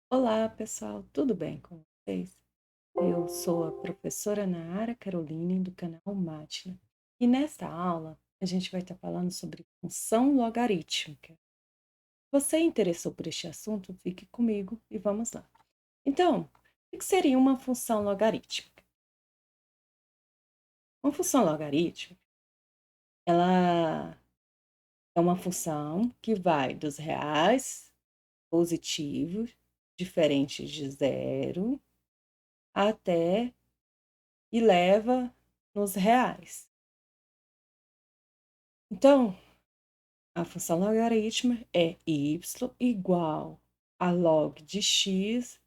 Olá, pessoal, tudo bem com vocês? Eu sou a professora Nara Caroline do canal Mátila e nesta aula a gente vai estar falando sobre função logarítmica. Você interessou por este assunto? Fique comigo e vamos lá. Então, o que seria uma função logarítmica? Uma função logarítmica, ela é uma função que vai dos reais positivos, diferentes de zero, até e leva nos reais. Então, a função logarítmica é y igual a log de x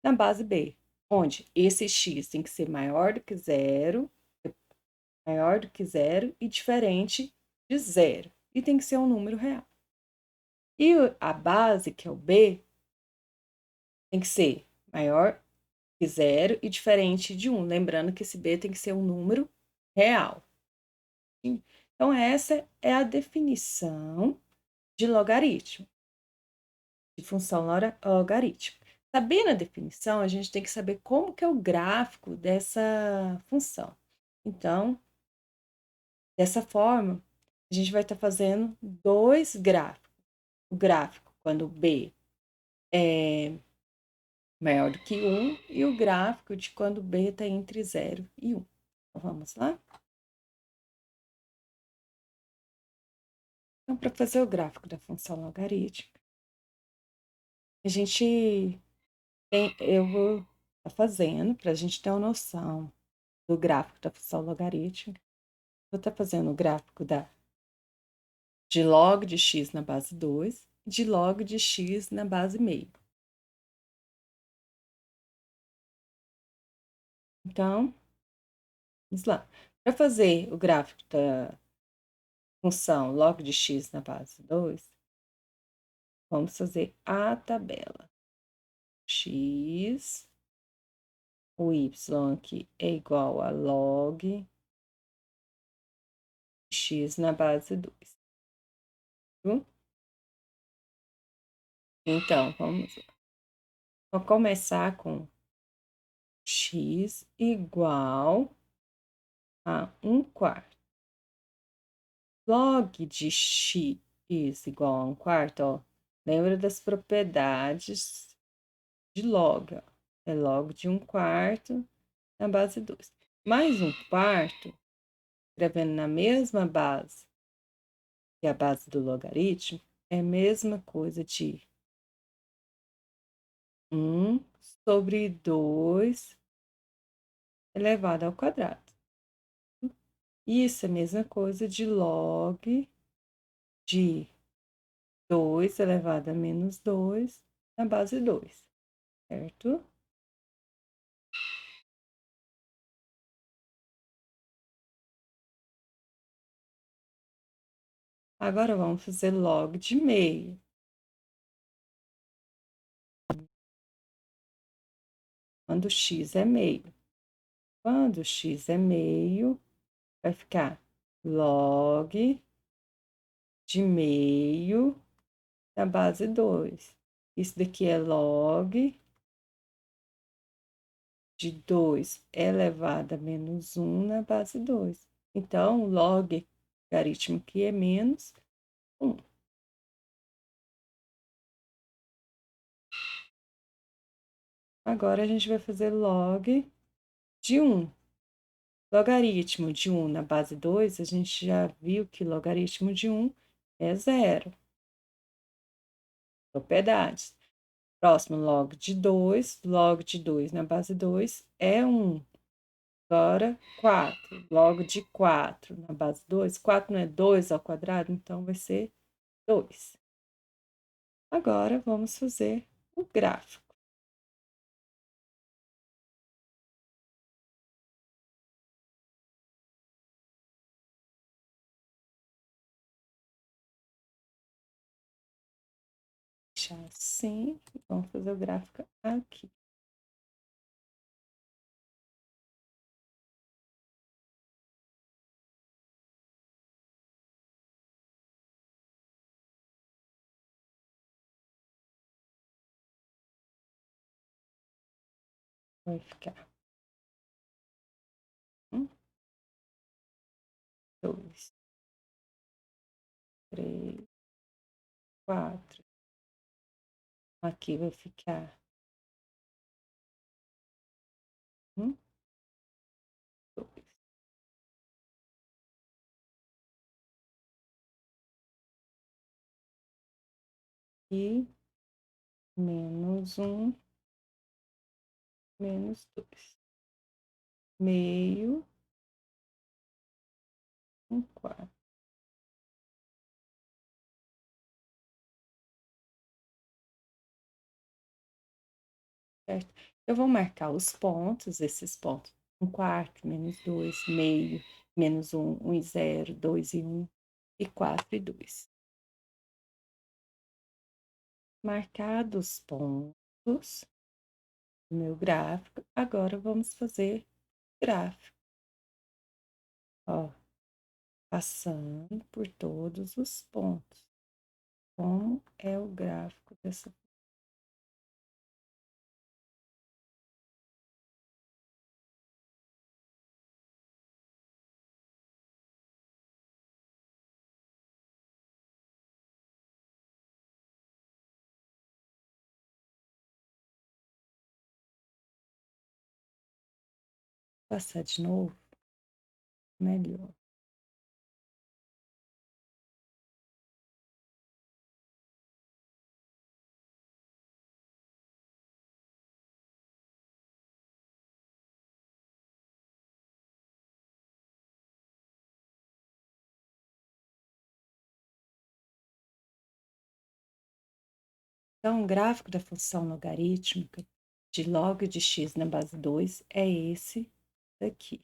na base b, onde esse x tem que ser maior do que zero e diferente de zero, e tem que ser um número real. E a base, que é o b, tem que ser maior que zero e diferente de 1, lembrando que esse b tem que ser um número real. Então, essa é a definição de logaritmo, de função logarítmica. Sabendo a definição, a gente tem que saber como que é o gráfico dessa função. Então, dessa forma, a gente vai estar fazendo dois gráficos. O gráfico quando b é maior do que 1 e o gráfico de quando b está entre 0 e 1. Então, vamos lá? Então, para fazer o gráfico da função logarítmica, eu vou estar fazendo, para a gente ter uma noção do gráfico da função logarítmica, vou estar fazendo o gráfico de log de x na base 2 e de log de x na base meio. Então, vamos lá. Para fazer o gráfico da função log de x na base 2, vamos fazer a tabela. X, o y aqui é igual a log x na base 2. Então, vamos lá. Vou começar com x igual a 1/4. Log de x igual a 1/4, ó. Lembra das propriedades de log, ó. É log de 1/4 na base 2. Mais 1/4, escrevendo na mesma base que a base do logaritmo, é a mesma coisa de 1 sobre 2 elevado ao quadrado. Isso é a mesma coisa de log de 2 elevado a menos 2 na base 2, certo? Agora, vamos fazer log de meio. Quando x é meio. Quando x é meio, vai ficar log de meio na base 2. Isso daqui é log de 2 elevado a menos 1 na base 2. Então, o log logaritmo aqui é menos 1. Agora, a gente vai fazer log de 1. Logaritmo de 1 na base 2, a gente já viu que logaritmo de 1 é 0. Propriedades. Próximo, log de 2 na base 2 é 1. Agora, 4. Log de 4 na base 2. 4 não é 2 ao quadrado, então vai ser 2. Agora, vamos fazer o gráfico. Deixar assim, vamos fazer o gráfico aqui. vai ficar 1, 2, 3, 4. Aqui vai ficar 1, 2. E -1, -2. Meio, 1 quarto. Certo? Eu vou marcar os pontos, esses pontos. 1 quarto, -2, meio, -1, 1 e 0, 2 e 1, e 4 e 2. Marcados pontos do meu gráfico, agora vamos fazer gráfico. Ó, passando por todos os pontos. Como é o gráfico dessa. Passar de novo, melhor. Então, o gráfico da função logarítmica de log de x na base 2 é esse daqui.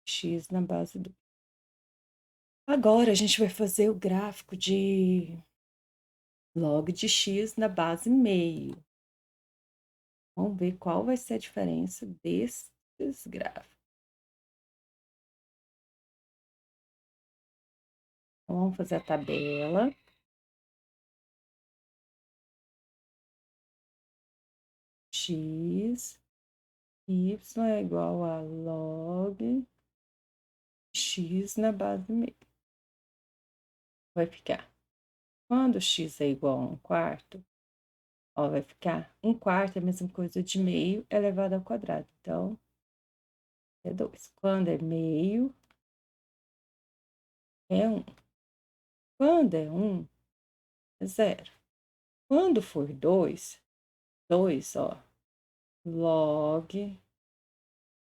X na base 2. Agora, a gente vai fazer o gráfico de log de x na base meio. Vamos ver qual vai ser a diferença desses gráficos. Então, vamos fazer a tabela. X, y é igual a log x na base meio. Vai ficar. Quando x é igual a 1 quarto, ó, vai ficar 1 quarto é a mesma coisa de meio elevado ao quadrado. Então, é 2. Quando é meio, é 1. Quando é 1, é 0. Quando for 2, 2, ó, log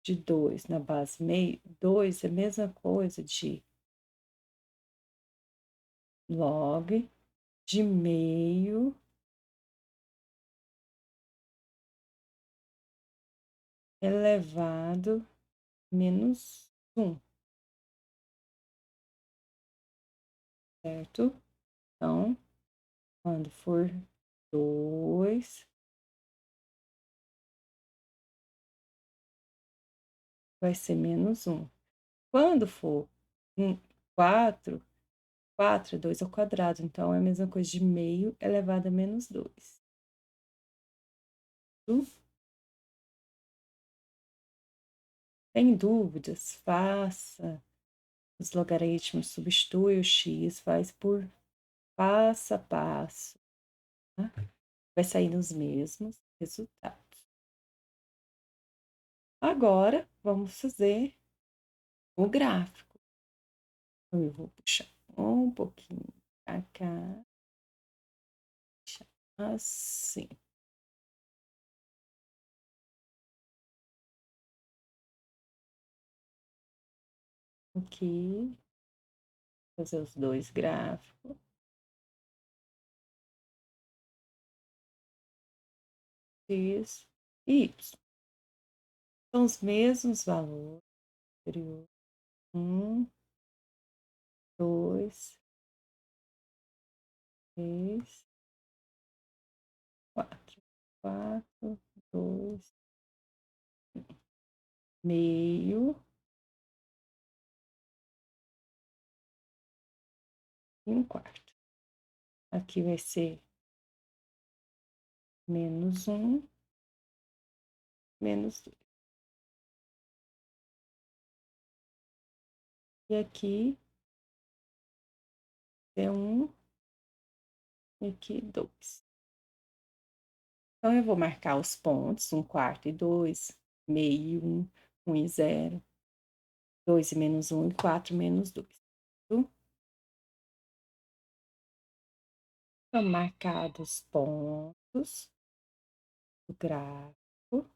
de 2 na base meio, 2 é a mesma coisa de log de meio elevado menos 1, certo? Então, quando for 2, vai ser menos 1. Quando for 4, 4 é 2 ao quadrado, então é a mesma coisa de meio elevado a menos 2. Tem dúvidas? Faça os logaritmos, substitui o x, faz por passo a passo, tá? Vai sair nos mesmos resultados. Agora, vamos fazer o gráfico. Então, eu vou puxar um pouquinho para cá, assim. Aqui, fazer os dois gráficos. X e Y. São os mesmos valores. 1, 2, 3, 4. 4, 2, meio, e 1/4. Aqui vai ser -1, -2. E aqui é 1 e aqui 2. Então, eu vou marcar os pontos, 1/4 e 2, meio e 1, 1 e 0, 2 e -1 e 4 menos 2. Então, marcados os pontos do gráfico,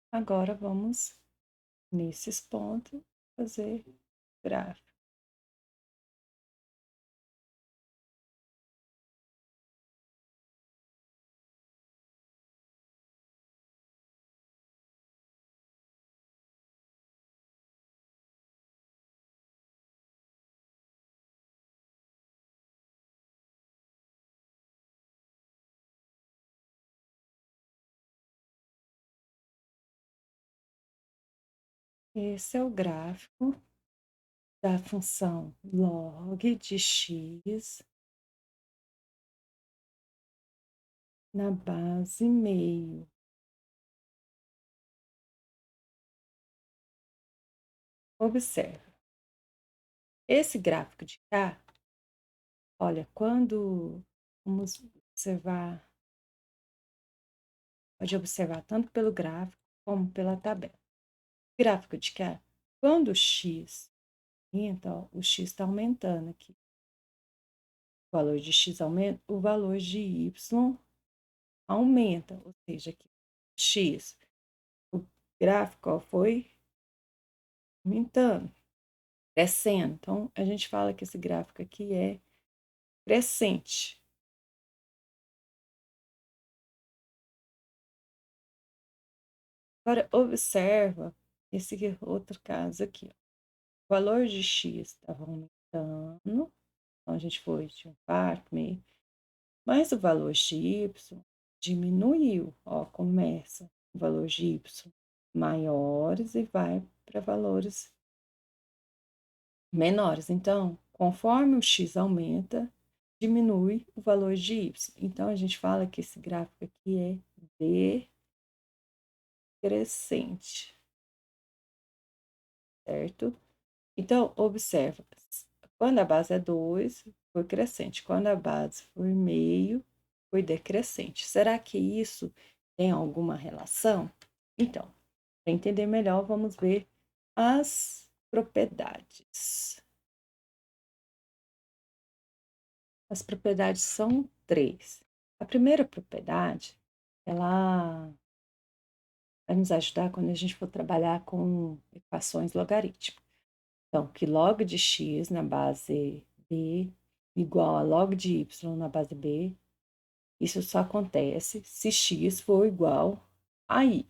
agora vamos, nesses pontos, fazer gráfico. Esse é o gráfico da função log de x na base meio. Observa, esse gráfico de cá, olha, vamos observar, pode observar tanto pelo gráfico como pela tabela. O gráfico de cá, quando o x aumenta, ó, o x está aumentando aqui. O valor de x aumenta, o valor de y aumenta, ou seja, aqui, x, o gráfico, ó, foi aumentando, crescendo. Então, a gente fala que esse gráfico aqui é crescente. Agora, observa esse outro caso aqui, ó. O valor de x estava aumentando, então a gente foi de 1/4, meio, mas o valor de y diminuiu, ó, começa o valor de y maiores e vai para valores menores. Então, conforme o x aumenta, diminui o valor de y. Então, a gente fala que esse gráfico aqui é decrescente, certo? Então, observa, quando a base é 2, foi crescente. Quando a base for meio, foi decrescente. Será que isso tem alguma relação? Então, para entender melhor, vamos ver as propriedades. As propriedades são 3. A primeira propriedade, ela vai nos ajudar quando a gente for trabalhar com equações logarítmicas. Então, que log de x na base b igual a log de y na base b, isso só acontece se x for igual a y.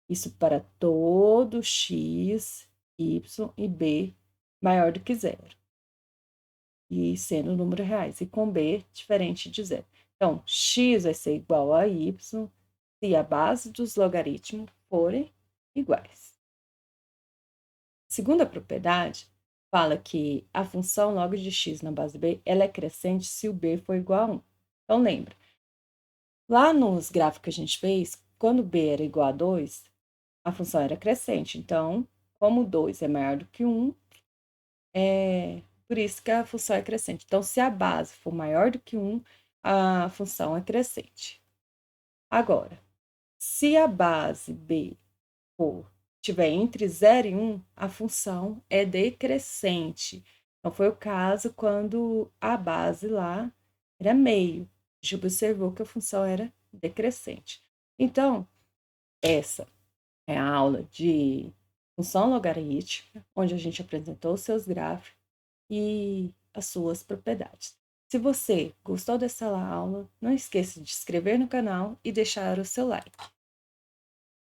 Isso para todo x, y e b maior do que 0. E sendo números reais. E com b diferente de 0. Então, x vai ser igual a y se a base dos logaritmos forem iguais. Segunda propriedade fala que a função log de x na base b, ela é crescente se o b for igual a 1. Então, lembra, lá nos gráficos que a gente fez, quando b era igual a 2, a função era crescente. Então, como 2 é maior do que 1, por isso que a função é crescente. Então, se a base for maior do que 1, a função é crescente. Agora, se a base b for estiver entre 0 e 1, a função é decrescente. Então, foi o caso quando a base lá era meio. A gente observou que a função era decrescente. Então, essa é a aula de função logarítmica, onde a gente apresentou os seus gráficos e as suas propriedades. Se você gostou dessa aula, não esqueça de se inscrever no canal e deixar o seu like.